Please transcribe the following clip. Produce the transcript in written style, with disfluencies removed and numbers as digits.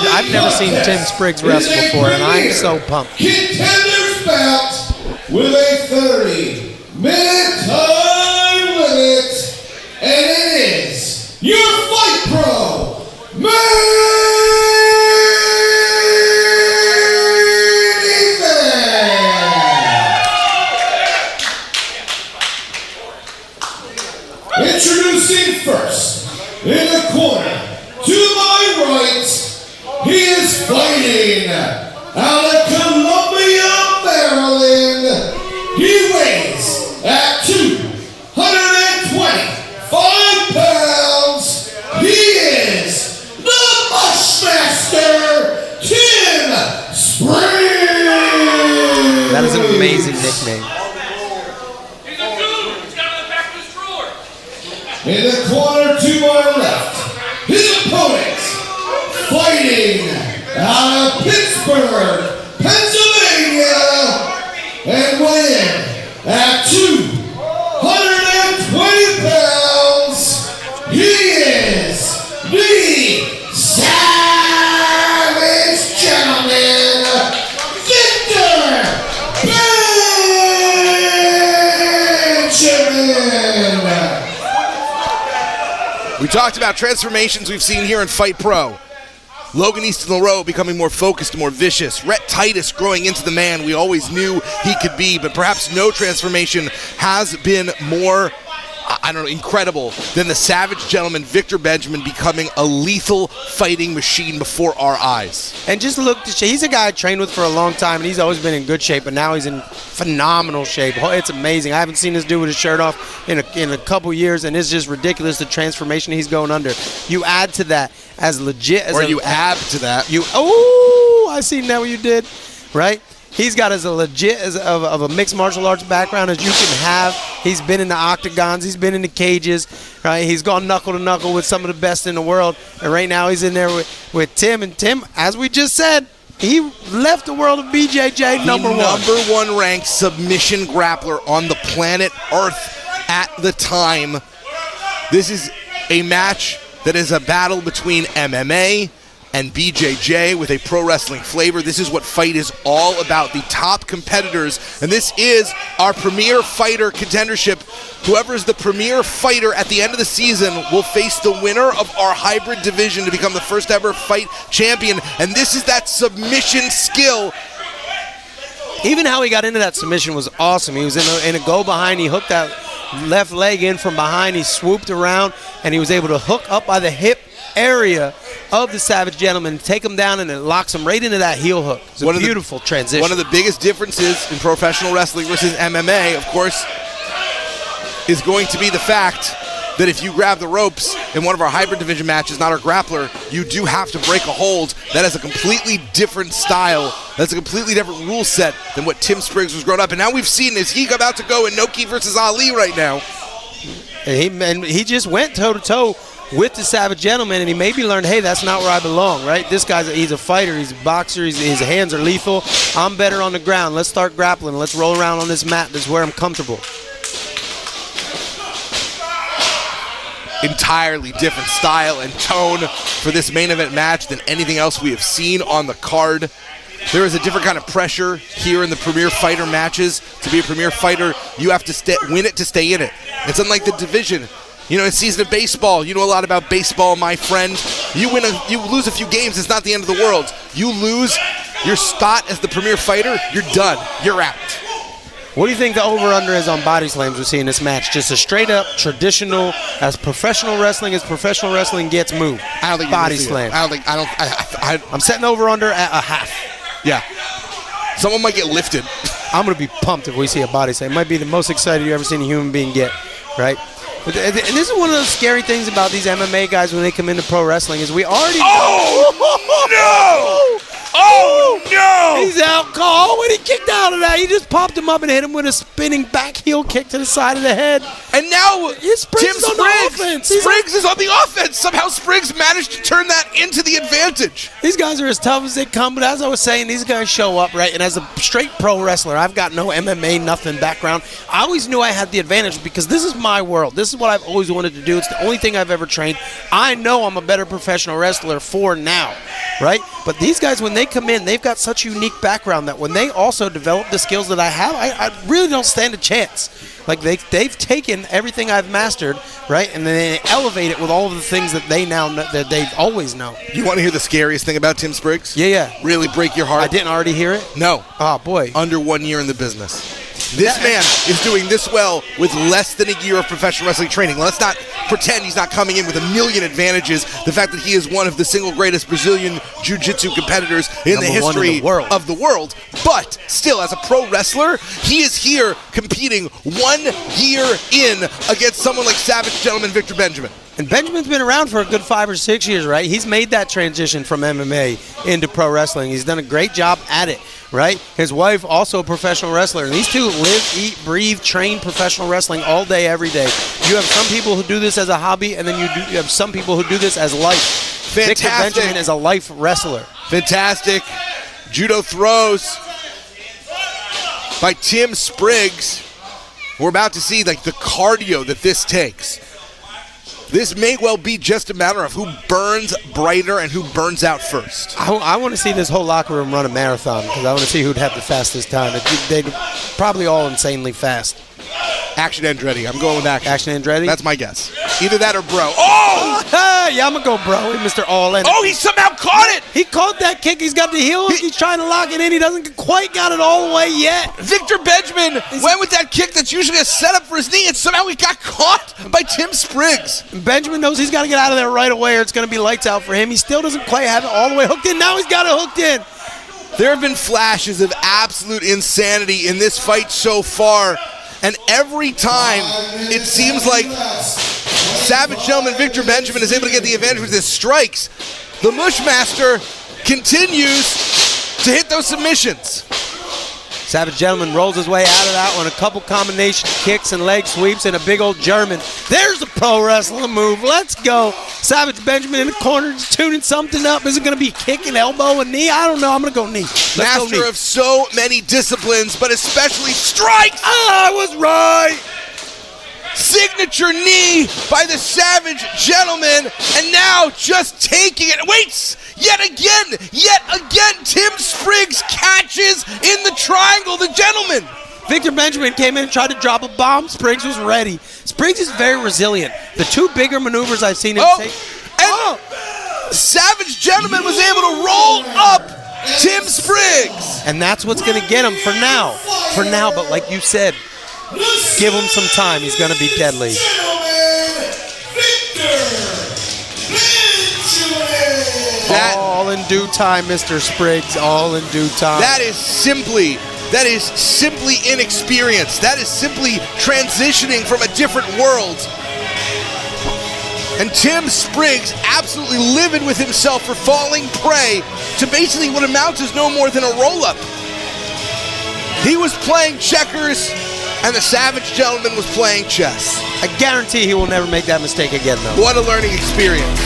see. I've never seen Tim Spriggs wrestle before, and I'm so pumped. Contenders Bout with a 30-minute time limit, and it is your FIGHTT Pro main event. Introducing first, in the corner, to my right, he is fighting out of Columbia, Maryland. He weighs at 225 pounds. He is the Mush Master, Tim Spriggs. That is an amazing nickname. He's a dude. He's got it in the back of his drawer. In the corner to my left, his opponent, fighting out of Pittsburgh, Pennsylvania, and weighing at 220 pounds, he is the Savage Gentleman, Victor Benjamin. We talked about transformations we've seen here in FIGHTT Pro. Logan Easton LaRoe becoming more focused, more vicious. Rhett Titus growing into the man we always knew he could be, but perhaps no transformation has been more, incredible than the Savage Gentleman, Victor Benjamin, becoming a lethal fighting machine before our eyes. And just look, he's a guy I trained with for a long time, and he's always been in good shape, but now he's in phenomenal shape. It's amazing. I haven't seen this dude with his shirt off in a couple years, and it's just ridiculous the transformation he's going under. You add to that as legit as you add to that. I seen that what you did, right? He's got as a legit of a mixed martial arts background as you can have. He's been in the octagons. He's been in the cages. Right? He's gone knuckle to knuckle with some of the best in the world. And right now he's in there with Tim. And Tim, as we just said, he left the world of BJJ number one. Number one ranked submission grappler on the planet Earth at the time. This is a match that is a battle between MMA and BJJ with a pro wrestling flavor. This is what FIGHTT is all about, the top competitors. And this is our Premier Fighter Contendership. Whoever is the Premier Fighter at the end of the season will face the winner of our hybrid division to become the first ever FIGHTT champion. And this is that submission skill. Even how he got into that submission was awesome. He was in a go behind. He hooked that left leg in from behind. He swooped around, and he was able to hook up by the hip area of the Savage Gentleman, take him down, and it locks him right into that heel hook. It's a beautiful transition. One of the biggest differences in professional wrestling versus MMA, of course, is going to be the fact that if you grab the ropes in one of our hybrid division matches, not our grappler, you do have to break a hold. That is a completely different style. That's a completely different rule set than what Tim Spriggs was growing up. And now we've seen, is he about to go in Inoki versus Ali right now? And he just went toe-to-toe with the Savage Gentleman, and he maybe learned, hey, that's not where I belong, right? This guy's he's a fighter, he's a boxer, his hands are lethal. I'm better on the ground. Let's start grappling. Let's roll around on this mat. This is where I'm comfortable. Entirely different style and tone for this main event match than anything else we have seen on the card. There is a different kind of pressure here in the Premier Fighter matches. To be a Premier Fighter, you have to win it to stay in it. It's unlike the division. You know, it's season of baseball. You know a lot about baseball, my friend. You lose a few games, it's not the end of the world. You lose your spot as the Premier Fighter, you're done. You're out. What do you think the over-under is on body slams we see in this match? Just a straight-up, traditional, as professional wrestling gets moved. I don't think body slam. I'm setting over-under at a half. Yeah. Someone might get lifted. I'm going to be pumped if we see a body slam. It might be the most excited you've ever seen a human being get, right? And this is one of those scary things about these MMA guys when they come into pro wrestling is we already Oh, no! Oh, no! He's out cold when he kicked out of that. He just popped him up and hit him with a spinning back heel kick to the side of the head. And now Spriggs Tim is on the Spriggs, offense. He's Spriggs is on the offense. Somehow Spriggs managed to turn that into the advantage. These guys are as tough as they come, but as I was saying, these guys show up, right? And as a straight pro wrestler, I've got no MMA, nothing background. I always knew I had the advantage because this is my world. This is what I've always wanted to do. It's the only thing I've ever trained. I know I'm a better professional wrestler for now, right? But these guys, when they come in, they've got such a unique background that when they also develop the skills that I have, I really don't stand a chance. Like they've taken everything I've mastered, right, and then they elevate it with all of the things that they now know, that they've always known. You want to hear the scariest thing about Tim Spriggs? Yeah. Really break your heart? I didn't already hear it? No. Oh, boy. Under 1 year in the business. This man is doing this well with less than a year of professional wrestling training. Let's not pretend he's not coming in with a million advantages. The fact that he is one of the single greatest Brazilian jiu-jitsu competitors in the history of the world. But still, as a pro wrestler, he is here competing 1 year in against someone like Savage Gentleman Victor Benjamin. And Benjamin's been around for a good 5 or 6 years, right? He's made that transition from MMA into pro wrestling. He's done a great job at it, right? His wife, also a professional wrestler. And these two live, eat, breathe, train professional wrestling all day, every day. You have some people who do this as a hobby, and then you have some people who do this as life. Fantastic. Victor Benjamin is a life wrestler. Fantastic. Judo throws by Tim Spriggs. We're about to see like the cardio that this takes. This may well be just a matter of who burns brighter and who burns out first. I want to see this whole locker room run a marathon because I want to see who'd have the fastest time. They'd probably all insanely fast. Action Andretti. I'm going with Action. Action Andretti? That's my guess. Either that or Bro. Oh! Yeah, I'm going to go Bro. Mr. All In. Oh, he somehow caught it! He caught that kick. He's got the heel. He's trying to lock it in. He doesn't quite got it all the way yet. Victor Benjamin went with that kick that's usually a setup for his knee, and somehow he got caught by Tim Spriggs. Benjamin knows he's got to get out of there right away or it's going to be lights out for him. He still doesn't quite have it all the way hooked in. Now he's got it hooked in. There have been flashes of absolute insanity in this fight so far, and every time it seems like Savage Gentleman Victor Benjamin is able to get the advantage with his strikes, the Mushmaster continues to hit those submissions. Savage Gentleman rolls his way out of that one. A couple combination kicks and leg sweeps and a big old German. There's a pro wrestling move. Let's go. Savage Benjamin in the corner just tuning something up. Is it going to be kick and elbow and knee? I don't know. I'm going to go knee. Master of so many disciplines, but especially strikes. I was right. Signature knee by the Savage Gentleman, and now just taking it. Waits yet again. Tim Spriggs catches in the triangle. The Gentleman. Victor Benjamin came in and tried to drop a bomb. Spriggs was ready. Spriggs is very resilient. The two bigger maneuvers I've seen him take. Savage Gentleman was able to roll up Tim Spriggs. And that's what's going to get him for now. For now, but like you said, give him some time. He's going to be deadly. All in due time, Mr. Spriggs. All in due time. That is simply inexperience. That is simply transitioning from a different world. And Tim Spriggs absolutely livid with himself for falling prey to basically what amounts as no more than a roll-up. He was playing checkers, and the Savage Gentleman was playing chess. I guarantee he will never make that mistake again, though. What a learning experience.